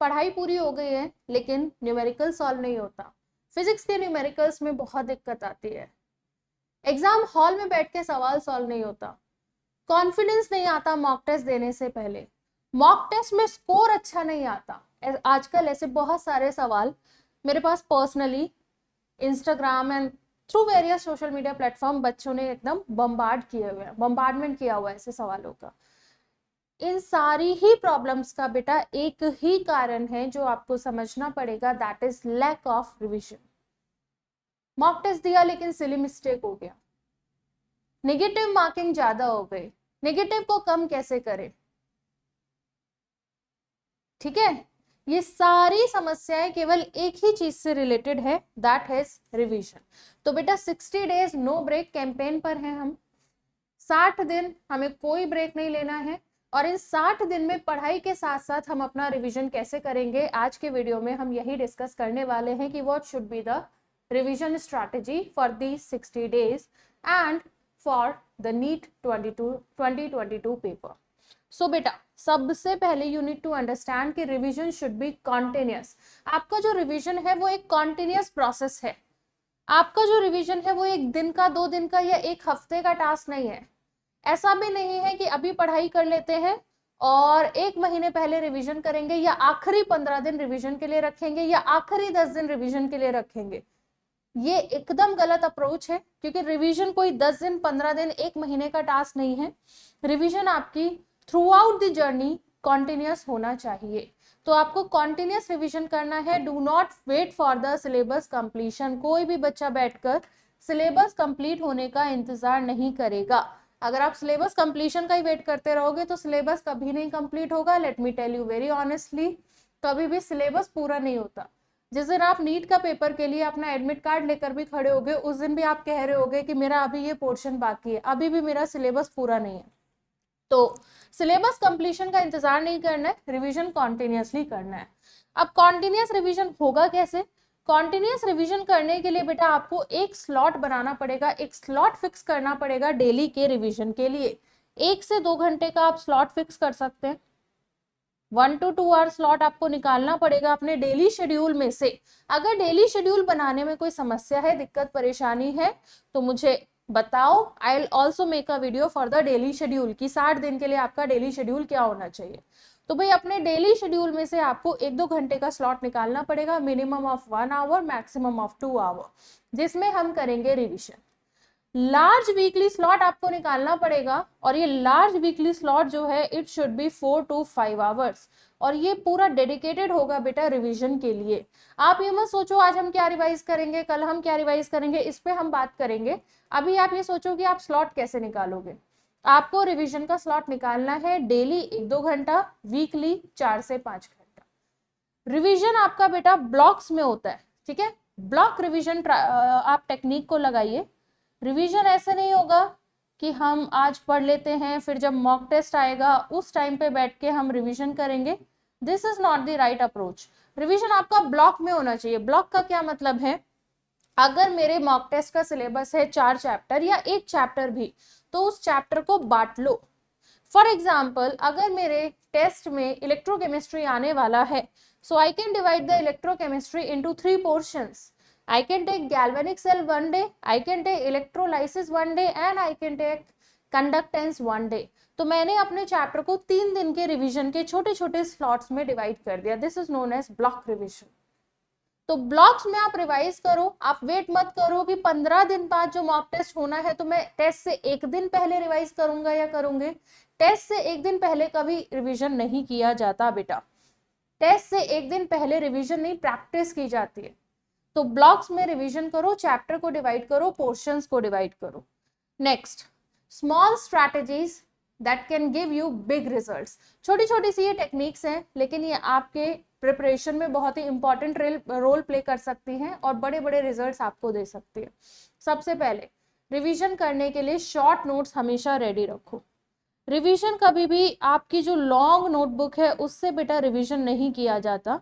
पढ़ाई पूरी हो गई है लेकिन न्यूमेरिकल सॉल्व नहीं होता। फिजिक्स के न्यूमेरिकल्स में बहुत दिक्कत आती है। एग्जाम हॉल में बैठ के सवाल सॉल्व नहीं होता। कॉन्फिडेंस नहीं आता मॉक टेस्ट देने से पहले। मॉक टेस्ट में स्कोर अच्छा नहीं आता। आजकल ऐसे बहुत सारे सवाल मेरे पास personally Instagram and through various social media platform बच्चों ने एकदम बम्बार्डमेंट किया हुआ है ऐसे सवालों का। इन सारी ही प्रॉब्लम्स का बेटा एक ही कारण है जो आपको समझना पड़ेगा, that is lack of revision. Mock test दिया लेकिन सिली मिस्टेक हो गया, नेगेटिव मार्किंग ज्यादा हो गई। नेगेटिव को कम कैसे करें? ठीक है, ये सारी समस्याएं केवल एक ही चीज से रिलेटेड है, दैट इज रिवीजन। तो बेटा 60 डेज नो ब्रेक कैंपेन पर हैं हम। 60 दिन हमें कोई ब्रेक नहीं लेना है और इन 60 दिन में पढ़ाई के साथ साथ हम अपना रिवीजन कैसे करेंगे, आज के वीडियो में हम यही डिस्कस करने वाले हैं कि what should be the revision strategy for the 60 days and for the NEET 2022 paper. So बेटा सबसे पहले यू नीड टू अंडरस्टैंड कि रिवीजन शुड बी कॉन्टिन्यूअस। आपका जो रिवीजन है वो एक कॉन्टिन्यूअस प्रोसेस है। आपका जो रिवीजन है वो एक दिन का, 2 दिन का या एक हफ्ते का टास्क नहीं है। ऐसा भी नहीं है कि अभी पढ़ाई कर लेते हैं और 1 महीने पहले रिवीजन करेंगे या आखिरी 15 दिन रिवीजन के लिए रखेंगे या आखिरी 10 दिन रिवीजन के लिए रखेंगे। ये एकदम गलत अप्रोच है, क्योंकि रिवीजन कोई 10 दिन, 15 दिन, 1 महीने का टास्क नहीं है। रिवीजन आपकी throughout the journey continuous होना चाहिए। तो आपको कॉन्टिन्यूअस रिवीजन करना है। Do not wait for the syllabus completion. कोई भी बच्चा बैठकर सिलेबस कंप्लीट होने का इंतजार नहीं करेगा। अगर आप सिलेबस कंप्लीशन का ही वेट करते रहोगे तो सिलेबस कभी नहीं कंप्लीट होगा। Let me tell you very honestly, कभी भी सिलेबस पूरा नहीं होता। जिस दिन आप नीट का पेपर के लिए अपना एडमिट कार्ड लेकर भी खड़े होगे, उस दिन भी आप कह रहे होगे कि मेरा अभी ये पोर्शन बाकी है, अभी भी मेरा सिलेबस पूरा नहीं है। तो सिलेबस कंप्लीशन का इंतजार नहीं करना है, रिवीजन कॉन्टिन्यूअसली करना है। अब कॉन्टिन्यूअस रिवीजन होगा कैसे? कॉन्टिन्यूअस रिवीजन करने के लिए बेटा आपको एक स्लॉट बनाना पड़ेगा, एक स्लॉट फिक्स करना पड़ेगा डेली के रिवीजन के लिए। 1 से 2 घंटे का आप स्लॉट फिक्स कर सकते हैं। 1 to 2 आवर स्लॉट आपको निकालना पड़ेगा अपने डेली शेड्यूल में से। अगर डेली शेड्यूल बनाने में कोई समस्या है, दिक्कत परेशानी है, तो मुझे बताओ। I will also make a video for the daily schedule कि 60 दिन के लिए आपका डेली शेड्यूल क्या होना चाहिए। तो भाई अपने डेली शेड्यूल में से आपको 1-2 घंटे का स्लॉट निकालना पड़ेगा, minimum of 1 hour, maximum of 2 hour, जिसमें हम करेंगे रिविजन। लार्ज वीकली स्लॉट आपको निकालना पड़ेगा और ये लार्ज वीकली स्लॉट जो है it should be 4 to 5 hours और ये पूरा डेडिकेटेड होगा बेटा रिवीजन के लिए। आप ये मत सोचो आज हम क्या रिवाइज करेंगे, कल हम क्या रिवाइज करेंगे, इस पे हम बात करेंगे। अभी आप ये सोचो कि आप स्लॉट कैसे निकालोगे। आपको रिवीजन का स्लॉट निकालना है डेली 1-2 घंटा, वीकली 4 से 5 घंटा। रिवीजन आपका बेटा ब्लॉक्स में होता है, ठीक है। ब्लॉक रिवीजन आप टेक्निक को लगाइए। रिवीजन ऐसे नहीं होगा कि हम आज पढ़ लेते हैं फिर जब मॉक टेस्ट आएगा उस टाइम पे बैठ के हम रिवीजन करेंगे। This is not the right approach. Revision आपका ब्लॉक में होना चाहिए। ब्लॉक का क्या मतलब है? अगर मेरे मॉक टेस्ट का सिलेबस है 4 चैप्टर या 1 चैप्टर भी, तो उस चैप्टर को बांट लो। फॉर एग्जाम्पल अगर मेरे टेस्ट में इलेक्ट्रोकेमिस्ट्री आने वाला है, so I can divide the electrochemistry into 3 portions. I can take galvanic cell one day, I can take electrolysis one day and I can take conductance one day। तो मैंने अपने chapter को 3 दिन के रिवीजन के छोटे छोटे स्लॉट्स में डिवाइड कर दिया। This is known as block revision. तो ब्लॉक्स में आप रिवाइज करो। आप वेट मत करो कि 15 दिन बाद जो मॉक टेस्ट होना है तो मैं टेस्ट से 1 दिन पहले रिवाइज करूंगा या करूंगे। टेस्ट से 1 दिन पहले कभी रिवीजन नहीं किया जाता बेटा। टेस्ट से 1 दिन पहले रिवीजन नहीं, प्रैक्टिस की जाती है। तो ब्लॉक्स में रिवीजन करो, चैप्टर को डिवाइड करो, पोर्शंस को डिवाइड करो। Next, small strategies that can give you big results. छोटी छोटी सी ये टेक्निक्स हैं लेकिन ये आपके प्रिपरेशन में बहुत ही इंपॉर्टेंट रोल प्ले कर सकती हैं और बड़े बड़े रिजल्ट्स आपको दे सकती है। सबसे पहले रिवीजन करने के लिए शॉर्ट नोट्स हमेशा रेडी रखो। रिवीजन कभी भी आपकी जो लॉन्ग नोटबुक है उससे बेटा रिवीजन नहीं किया जाता।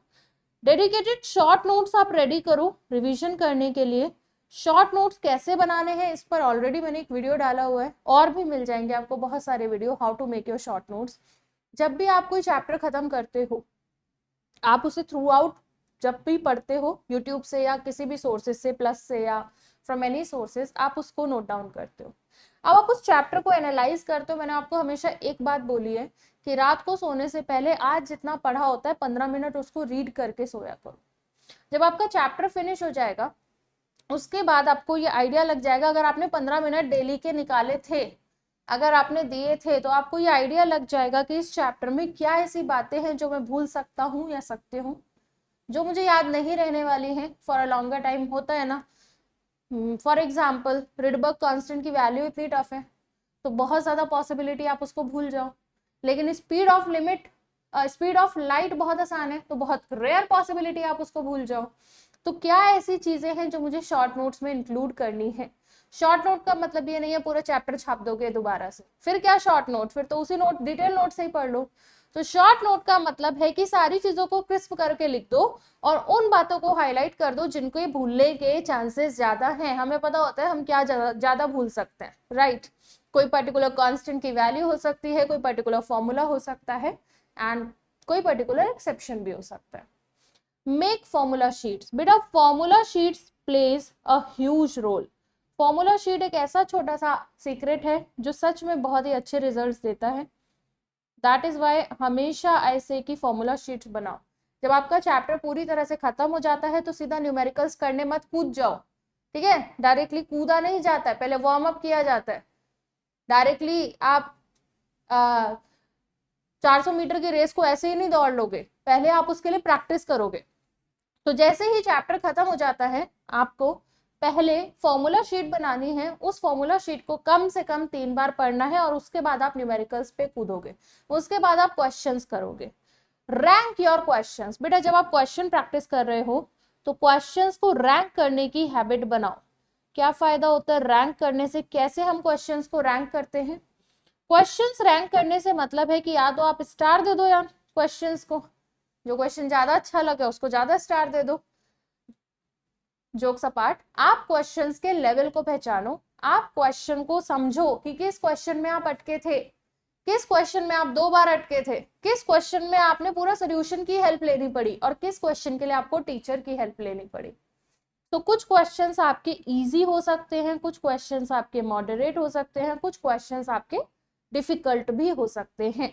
डेडिकेटेड शॉर्ट नोट्स आप रेडी करो रिवीजन करने के लिए। शॉर्ट नोट्स कैसे बनाने हैं इस पर ऑलरेडी मैंने एक वीडियो डाला हुआ है, और भी मिल जाएंगे आपको बहुत सारे video, how to make your short notes. जब भी आप कोई चैप्टर खत्म करते हो आप उसे थ्रू आउट जब भी पढ़ते हो यूट्यूब से या किसी भी सोर्सेज से, प्लस से या फ्रॉम एनी सोर्सेज, आप उसको नोट डाउन करते हो। अब आप उस चैप्टर को एनालाइज करते हो। मैंने आपको हमेशा एक बात बोली है कि रात को सोने से पहले आज जितना पढ़ा होता है 15 मिनट उसको रीड करके सोया करो। जब आपका चैप्टर फिनिश हो जाएगा उसके बाद आपको ये आइडिया लग जाएगा, अगर आपने 15 मिनट डेली के निकाले थे, अगर आपने दिए थे, तो आपको ये आइडिया लग जाएगा कि इस चैप्टर में क्या ऐसी बातें हैं जो मैं भूल सकता हूँ या सकते हूँ, जो मुझे याद नहीं रहने वाली हैं फॉर अ लॉन्गर टाइम। होता है ना, फॉर एग्जाम्पल रिडबर्ग कांस्टेंट की वैल्यू इतनी टफ है तो बहुत ज्यादा पॉसिबिलिटी आप उसको भूल जाओ, लेकिन स्पीड ऑफ लाइट बहुत आसान है तो बहुत रेयर पॉसिबिलिटी आप उसको भूल जाओ। तो क्या ऐसी चीजें हैं जो मुझे शॉर्ट नोट्स में इंक्लूड करनी है। शॉर्ट नोट का मतलब ये नहीं है पूरा चैप्टर छाप दोगे दोबारा से, फिर क्या शॉर्ट नोट, फिर तो उसी नोट डिटेल नोट से ही पढ़ लो। तो शॉर्ट नोट का मतलब है कि सारी चीजों को क्रिस्प करके लिख दो और उन बातों को हाईलाइट कर दो जिनको ये भूलने के चांसेस ज्यादा हैं। हमें पता होता है हम क्या ज्यादा भूल सकते हैं, राइट। कोई पर्टिकुलर कांस्टेंट की वैल्यू हो सकती है, कोई पर्टिकुलर फॉर्मूला हो सकता है, एंड कोई पर्टिकुलर एक्सेप्शन भी हो सकता है। Make formula sheets. बेटा formula sheets plays a huge role. Formula sheet एक ऐसा छोटा सा सीक्रेट है जो सच में बहुत ही अच्छे रिजल्ट्स देता है। दैट इज वाई हमेशा ऐसे की फॉर्मूला शीट्स बनाओ। जब आपका चैप्टर पूरी तरह से खत्म हो जाता है तो सीधा न्यूमेरिकल्स करने मत कूद जाओ, ठीक है। डायरेक्टली कूदा नहीं जाता है, पहले वार्म अप किया जाता है। डायरेक्टली आप 400 मीटर की रेस को ऐसे ही नहीं दौड़ लोगे, पहले आप उसके लिए प्रैक्टिस करोगे। तो जैसे ही चैप्टर खत्म हो जाता है आपको पहले फॉर्मूला शीट बनानी है, उस फॉर्मूला शीट को कम से कम 3 बार पढ़ना है और उसके बाद आप न्यूमेरिकल्स पे कूदोगे, उसके बाद आप क्वेश्चंस करोगे। Rank your questions. बेटा जब आप क्वेश्चन प्रैक्टिस कर रहे हो तो क्वेश्चंस को रैंक करने की हैबिट बनाओ। क्या फायदा होता है रैंक करने से, कैसे हम क्वेश्चंस को रैंक करते हैं। क्वेश्चंस रैंक करने से मतलब है कि या तो आप स्टार दे दो यार क्वेश्चंस को, जो क्वेश्चन ज्यादा अच्छा लगे उसको ज्यादा स्टार दे दो। जोक्स अपार्ट, आप क्वेश्चंस के लेवल को पहचानो, आप क्वेश्चन को समझो कि किस क्वेश्चन में आप अटके थे, किस क्वेश्चन में आप 2 बार अटके थे, किस क्वेश्चन में आपने पूरा सोल्यूशन की हेल्प लेनी पड़ी और किस क्वेश्चन के लिए आपको टीचर की हेल्प लेनी पड़ी। तो कुछ क्वेश्चंस आपके इजी हो सकते हैं, कुछ क्वेश्चंस आपके मॉडरेट हो सकते हैं, कुछ क्वेश्चंस आपके डिफिकल्ट भी हो सकते हैं।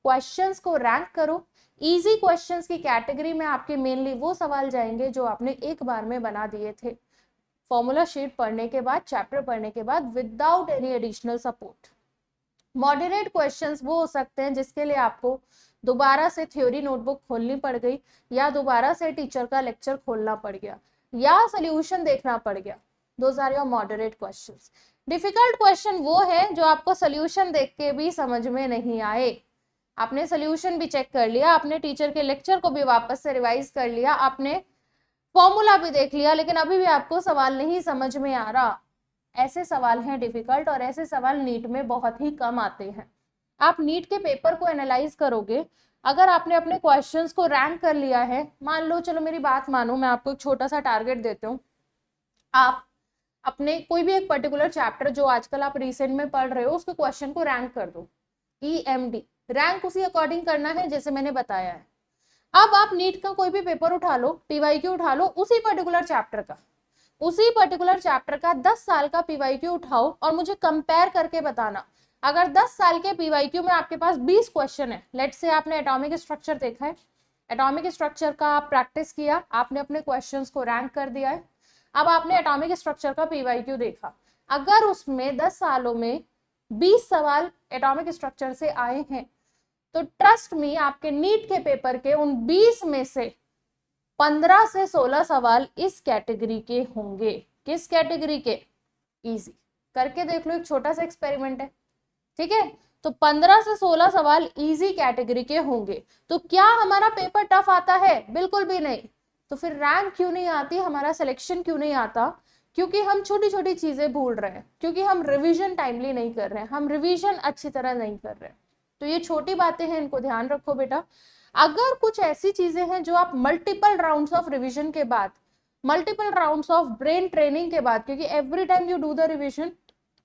क्वेश्चंस को रैंक करो। इजी क्वेश्चंस की कैटेगरी में आपके मेनली वो सवाल जाएंगे जो आपने एक बार में बना दिए थे फॉर्मूला शीट पढ़ने के बाद, चैप्टर पढ़ने के बाद, without any additional support. Moderate questions वो हो सकते हैं जिसके लिए आपको दोबारा से थ्योरी नोटबुक खोलनी पड़ गई या दोबारा से टीचर का लेक्चर खोलना पड़ गया या सोल्यूशन देखना पड़ गया। Those are your moderate questions. Difficult question वो है जो आपको सोल्यूशन देख के भी समझ में नहीं आए, आपने सोल्यूशन भी चेक कर लिया, आपने टीचर के लेक्चर को भी वापस से रिवाइज कर लिया, आपने फॉर्मूला भी देख लिया, लेकिन अभी भी आपको सवाल नहीं समझ में आ रहा। ऐसे सवाल हैं डिफिकल्ट और ऐसे सवाल नीट में बहुत ही कम आते हैं। आप नीट के पेपर को एनालाइज करोगे, अगर आपने अपने क्वेश्चंस को रैंक कर लिया है, मान लो, चलो मेरी बात मानो, मैं आपको एक छोटा सा टारगेट देती हूँ, आप अपने कोई भी एक पर्टिकुलर चैप्टर जो आजकल आप रिसेंट में पढ़ रहे हो उसके क्वेश्चन को रैंक कर दो। EMD रैंक उसी अकॉर्डिंग करना है जैसे मैंने बताया है। अब आप नीट का कोई भी पेपर उठा लो, PYQ उठा लो, उसी पर्टिकुलर चैप्टर का 10 साल का PYQ उठाओ और मुझे कंपेयर करके बताना। अगर 10 साल के PYQ में आपके पास 20 क्वेश्चन है, लेट्स से आपने एटॉमिक स्ट्रक्चर देखा है, एटॉमिक स्ट्रक्चर का आप प्रैक्टिस किया, आपने अपने क्वेश्चंस को रैंक कर दिया है, अब आपने एटॉमिक स्ट्रक्चर का PYQ देखा, अगर उसमें 10 सालों में 20 सवाल एटॉमिक स्ट्रक्चर से आए हैं तो ट्रस्ट मी आपके नीट के पेपर के उन 20 में से 15 से 16 सवाल इस कैटेगरी के होंगे। किस कैटेगरी के? इजी। करके देख लो, एक छोटा सा एक्सपेरिमेंट है, ठीक है। तो 15 से 16 सवाल इजी कैटेगरी के होंगे। तो क्या हमारा पेपर टफ आता है? बिल्कुल भी नहीं। तो फिर रैंक क्यों नहीं आती, हमारा सिलेक्शन क्यों नहीं आता? क्योंकि हम छोटी छोटी चीजें भूल रहे हैं, क्योंकि हम रिवीजन टाइमली नहीं कर रहे हैं, हम रिवीजन अच्छी तरह नहीं कर रहे हैं। तो ये छोटी बातें हैं, इनको ध्यान रखो बेटा। अगर कुछ ऐसी चीजें हैं जो आप मल्टीपल राउंड्स ऑफ रिवीजन के बाद, multiple rounds of brain training के बाद, क्योंकि every time you do the revision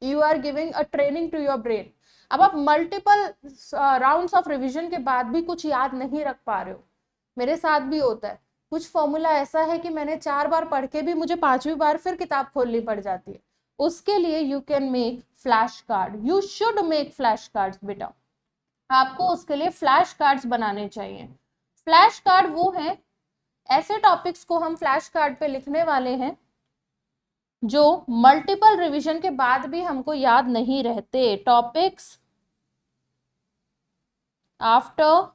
you are giving a training to your brain, अब आप मल्टीपल राउंड्स ऑफ रिवीजन के बाद भी कुछ याद नहीं रख पा रहे हो, मेरे साथ भी होता है, कुछ फॉर्मूला ऐसा है कि मैंने 4 बार पढ़ के भी मुझे 5वीं बार फिर किताब खोलनी पड़ जाती है। उसके लिए you can make flash card, you should make flash cards बेटा, आपको उसके लिए फ्लैश कार्ड्स बनाने चाहिए। फ्लैश कार्ड वो है, ऐसे टॉपिक्स को हम फ्लैश कार्ड पे लिखने वाले हैं जो मल्टीपल रिवीजन के बाद भी हमको याद नहीं रहते। Topics after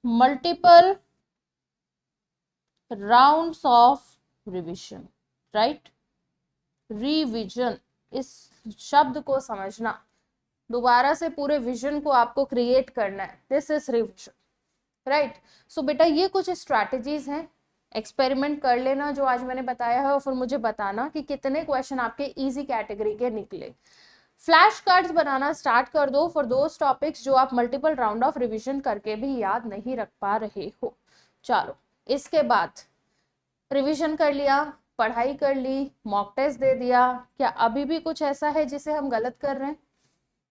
multiple rounds of revision, right. Revision, इस शब्द को समझना, दोबारा से पूरे विजन को आपको क्रिएट करना है, दिस इज रिवीजन, राइट। सो बेटा ये कुछ स्ट्रैटेजीज हैं, एक्सपेरिमेंट कर लेना जो आज मैंने बताया है और फिर मुझे बताना कि कितने क्वेश्चन आपके इजी कैटेगरी के निकले। फ्लैश कार्ड्स बनाना स्टार्ट कर दो फॉर दोस टॉपिक्स जो आप मल्टीपल राउंड ऑफ रिवीजन करके भी याद नहीं रख पा रहे हो। चलो, इसके बाद रिवीजन कर लिया, पढ़ाई कर ली, मॉक टेस्ट दे दिया, क्या अभी भी कुछ ऐसा है जिसे हम गलत कर रहे हैं?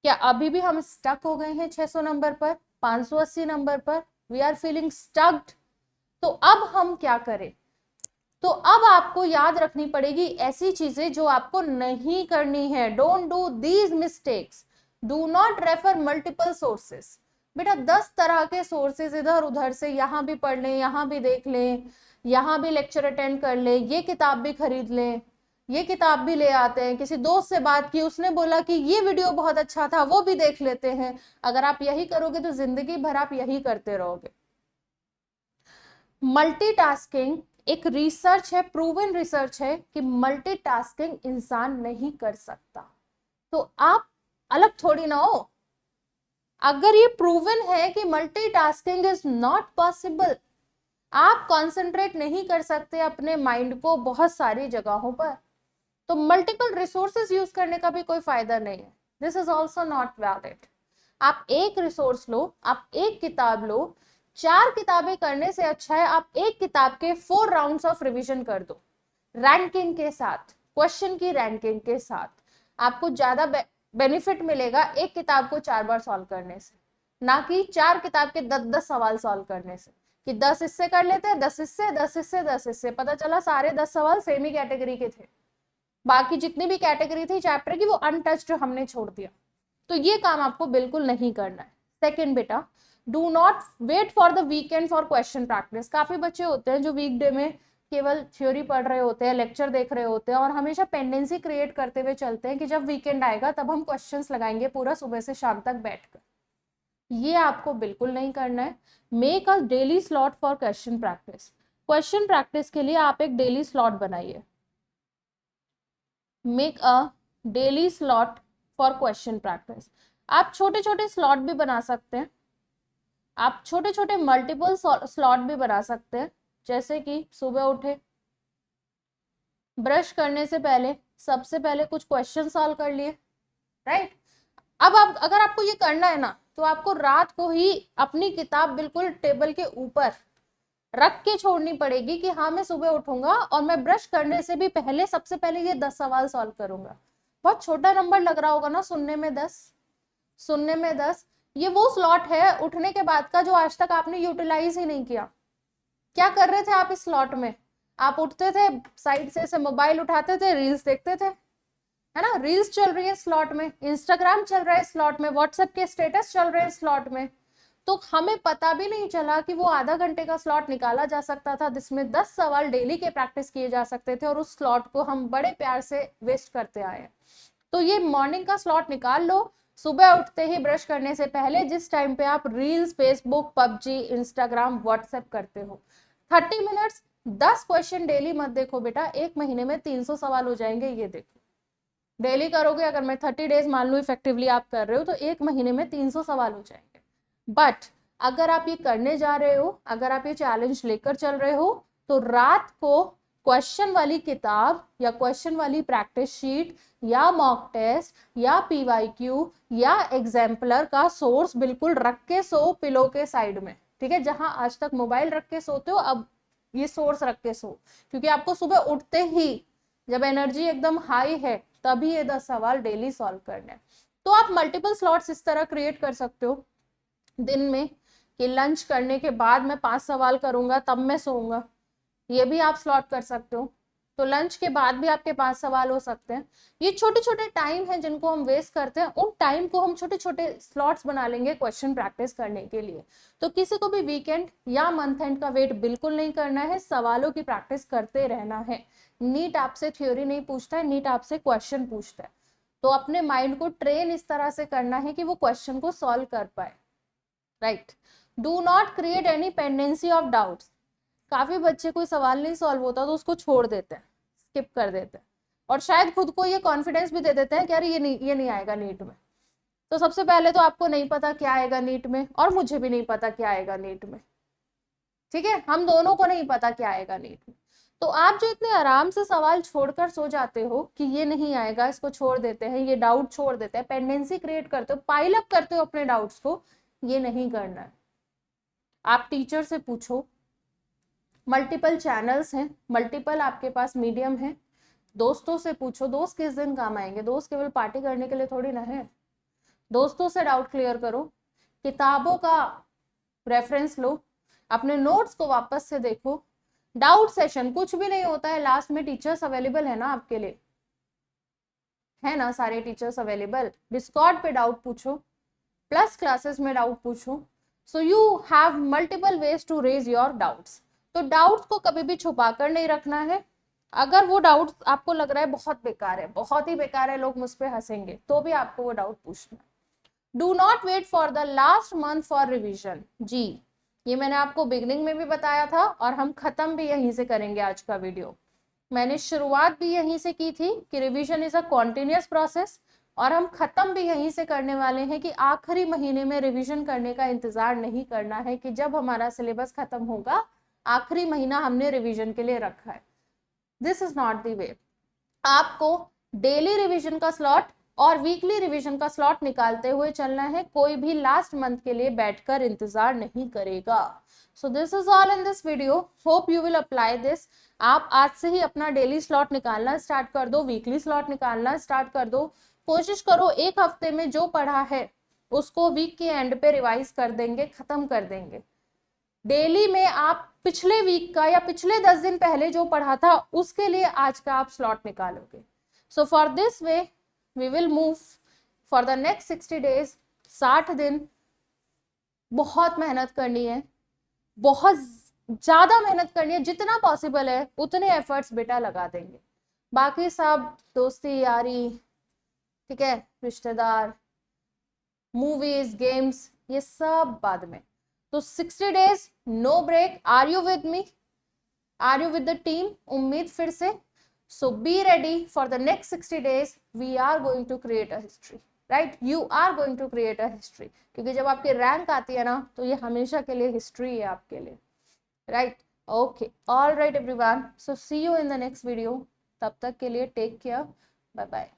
क्या अभी भी हम स्टक हो गए हैं 600 नंबर पर, 580 नंबर पर? We are feeling stucked. तो अब हम क्या करें? तो अब आपको याद रखनी पड़ेगी ऐसी चीजें जो आपको नहीं करनी है। Don't do these mistakes, do not refer multiple sources. बेटा 10 तरह के सोर्सेज इधर उधर से यहाँ भी पढ़ लें, यहाँ भी देख लें, यहाँ भी लेक्चर अटेंड कर ले, ये किताब भी खरीद लें, ये किताब भी ले आते हैं, किसी दोस्त से बात की, उसने बोला कि ये वीडियो बहुत अच्छा था, वो भी देख लेते हैं। अगर आप यही करोगे तो जिंदगी भर आप यही करते रहोगे। मल्टीटास्किंग एक रिसर्च है, प्रूवन रिसर्च है कि मल्टीटास्किंग इंसान नहीं कर सकता। तो आप अलग थोड़ी ना हो। अगर ये प्रूवन है कि मल्टीटास्किंग इज नॉट पॉसिबल, आप कंसंट्रेट नहीं कर सकते अपने माइंड को बहुत सारी जगहों पर, तो मल्टीपल रिसोर्सेज यूज करने का भी कोई फायदा नहीं है। This is also not valid. आप एक रिसोर्स लो, आप एक किताब लो, 4 किताबें करने से अच्छा है आप एक किताब के 4 राउंड्स ऑफ रिवीजन कर दो, रैंकिंग के साथ, क्वेश्चन की रैंकिंग के साथ। आपको ज्यादा बेनिफिट मिलेगा एक किताब को 4 बार सॉल्व करने से, ना कि 4 किताब के 10-10 सवाल सॉल्व करने से, कि 10 इससे कर लेते हैं, 10 इससे, 10 इससे, 10 इससे, पता चला सारे 10 सवाल सेम ही कैटेगरी के थे, बाकी जितनी भी कैटेगरी थी चैप्टर की वो अनटच्ड हमने छोड़ दिया। तो ये काम आपको बिल्कुल नहीं करना है। सेकंड बेटा, do not wait for the weekend for question practice. काफी बच्चे होते हैं जो वीकडे में केवल थ्योरी पढ़ रहे होते हैं, लेक्चर देख रहे होते हैं और हमेशा पेंडेंसी क्रिएट करते हुए चलते हैं कि जब वीकेंड आएगा तब हम क्वेश्चंस लगाएंगे पूरा सुबह से शाम तक बैठकर। ये आपको बिल्कुल नहीं करना है। Make a daily slot for question practice. Question practice के लिए आप एक डेली स्लॉट बनाइए। Make a daily slot for question practice. आप छोटे छोटे स्लॉट भी बना सकते हैं, आप छोटे छोटे मल्टीपल स्लॉट भी बना सकते हैं। जैसे कि सुबह उठे, ब्रश करने से पहले सबसे पहले कुछ क्वेश्चन सॉल्व कर लिए, राइट। अब आप अगर आपको ये करना है ना तो आपको रात को ही अपनी किताब बिल्कुल टेबल के ऊपर रख के छोड़नी पड़ेगी कि हाँ मैं सुबह उठूंगा और मैं ब्रश करने से भी पहले सबसे पहले ये 10 सवाल सॉल्व करूंगा। बहुत छोटा नंबर लग रहा होगा ना सुनने में 10, सुनने में 10। ये वो स्लॉट है उठने के बाद का जो आज तक आपने यूटिलाइज ही नहीं किया। क्या कर रहे थे आप इस स्लॉट में? आप उठते थे, साइड से मोबाइल उठाते थे, रील्स देखते थे, है ना, रील्स चल रही है स्लॉट में, इंस्टाग्राम चल रहा है स्लॉट में, व्हाट्सएप के स्टेटस चल रहे हैं स्लॉट में। तो हमें पता भी नहीं चला कि वो आधा घंटे का स्लॉट निकाला जा सकता था जिसमें 10 सवाल डेली के प्रैक्टिस किए जा सकते थे और उस स्लॉट को हम बड़े प्यार से वेस्ट करते आए हैं। तो ये मॉर्निंग का स्लॉट निकाल लो, सुबह उठते ही ब्रश करने से पहले, जिस टाइम पे आप reels, Facebook, PUBG, Instagram, WhatsApp करते हो। 30 मिनट्स, 10 क्वेश्चन डेली मत देखो बेटा, एक महीने में 300 सवाल हो जाएंगे, ये देखो। डेली करोगे, अगर मैं 30 डेज मान लू इफेक्टिवली आप कर रहे हो तो एक महीने में 300 सवाल हो जाएंगे। बट अगर आप ये करने जा रहे हो, अगर आप ये चैलेंज लेकर चल रहे हो, तो रात को क्वेश्चन वाली किताब या क्वेश्चन वाली प्रैक्टिस शीट या मॉक टेस्ट या पीवाईक्यू या एग्जाम्पलर का सोर्स बिल्कुल रख के सो, पिलो के साइड में, ठीक है। जहां आज तक मोबाइल रख के सोते हो, अब ये सोर्स रख के सो, क्योंकि आपको सुबह उठते ही जब एनर्जी एकदम हाई है तभी ये 10 सवाल डेली सॉल्व करने हैं। तो आप मल्टीपल स्लॉट्स इस तरह क्रिएट कर सकते हो दिन में कि लंच करने के बाद मैं 5 सवाल करूंगा तब मैं सोऊंगा, ये भी आप स्लॉट कर सकते हो। तो लंच के बाद भी आपके 5 सवाल हो सकते हैं। ये छोटे छोटे टाइम हैं जिनको हम वेस्ट करते हैं, उन टाइम को हम छोटे छोटे स्लॉट्स बना लेंगे क्वेश्चन प्रैक्टिस करने के लिए। तो किसी को भी वीकेंड या मंथ एंड का वेट बिल्कुल नहीं करना है, सवालों की प्रैक्टिस करते रहना है। नीट आपसे थ्योरी नहीं पूछता है, नीट आपसे क्वेश्चन पूछता है। तो अपने माइंड को ट्रेन इस तरह से करना है कि वो क्वेश्चन को सॉल्व कर पाए, right. Do not create any pendency of doubts. काफी बच्चे कोई सवाल नहीं सॉल्व होता तो उसको छोड़ देते हैं, स्किप कर देते हैं, और शायद खुद को ये कॉन्फिडेंस भी दे देते हैं कि यार ये नहीं आएगा नीट में। तो सबसे पहले तो आपको नहीं पता क्या आएगा नीट में, और मुझे भी नहीं पता क्या आएगा नीट में, ठीक है, हम दोनों को नहीं पता क्या आएगा नीट में। तो आप जो इतने आराम से सवाल छोड़कर सो जाते हो कि ये नहीं आएगा, इसको छोड़ देते हैं, ये डाउट छोड़ देते हैं, पेंडेंसी क्रिएट करते हो, पाइल अप करते हो अपने डाउट्स को, ये नहीं करना है। आप टीचर से पूछो, मल्टीपल चैनल्स हैं, मल्टीपल आपके पास मीडियम है, दोस्तों से पूछो। दोस्त किस दिन काम आएंगे, दोस्त केवल पार्टी करने के लिए थोड़ी ना है। दोस्तों से डाउट क्लियर करो, किताबों का रेफरेंस लो, अपने नोट्स को वापस से देखो। डाउट सेशन कुछ भी नहीं होता है, लास्ट में टीचर्स अवेलेबल है ना आपके लिए, है ना, सारे टीचर्स अवेलेबल। डिस्कॉर्ड पे डाउट पूछो, प्लस क्लासेस में डाउट पूछो। So you have multiple ways to raise your doubts. तो डाउट्स को कभी भी छुपा कर नहीं रखना है। अगर वो डाउट्स आपको लग रहा है बहुत बेकार है, बहुत ही बेकार है, लोग मुझ पे हंसेंगे, तो भी आपको वो डाउट पूछना है। Do not wait for the last month for revision. जी, ये मैंने आपको बिगनिंग में भी बताया था, और हम खत्म भी यहीं से करेंगे आज का वीडियो। मैंने शुरुआत भी यहीं से की थी कि revision is a continuous process, और हम खत्म भी यहीं से करने वाले हैं कि आखिरी महीने में रिवीजन करने का इंतजार नहीं करना है कि जब हमारा सिलेबस खत्म होगा, आखिरी महीना हमने रिवीजन के लिए रखा है। This is not the way. आपको डेली रिवीजन का स्लॉट और वीकली रिवीजन का स्लॉट निकालते हुए चलना है, कोई भी लास्ट मंथ के लिए बैठकर इंतजार नहीं करेगा। So this is all in this video, hope you will apply this. आप आज से ही अपना डेली स्लॉट निकालना स्टार्ट कर दो, वीकली स्लॉट निकालना स्टार्ट कर दो। कोशिश करो एक हफ्ते में जो पढ़ा है उसको वीक के एंड पे रिवाइज कर देंगे, खत्म कर देंगे। डेली में आप पिछले वीक का या पिछले 10 दिन पहले जो पढ़ा था उसके लिए आज का आप स्लॉट निकालोगे। So for this way we will move for the next 60 days. 60 दिन बहुत मेहनत करनी है, बहुत ज्यादा मेहनत करनी है, जितना पॉसिबल है उतने एफर्ट्स बेटा लगा देंगे। बाकी सब दोस्ती यारी, ठीक है, रिश्तेदार, मूवीज, गेम्स, ये सब बाद में। तो 60 days no break. Are you with me, are you with the team? उम्मीद फिर से। So be ready for the next 60 days. We are going to create a history, right, you are going to create a history, क्योंकि जब आपकी rank आती है ना तो ये हमेशा के लिए हिस्ट्री है आपके लिए, right. Okay, all right everyone, so see you in the next video. तब तक के लिए टेक केयर, बाय बाय।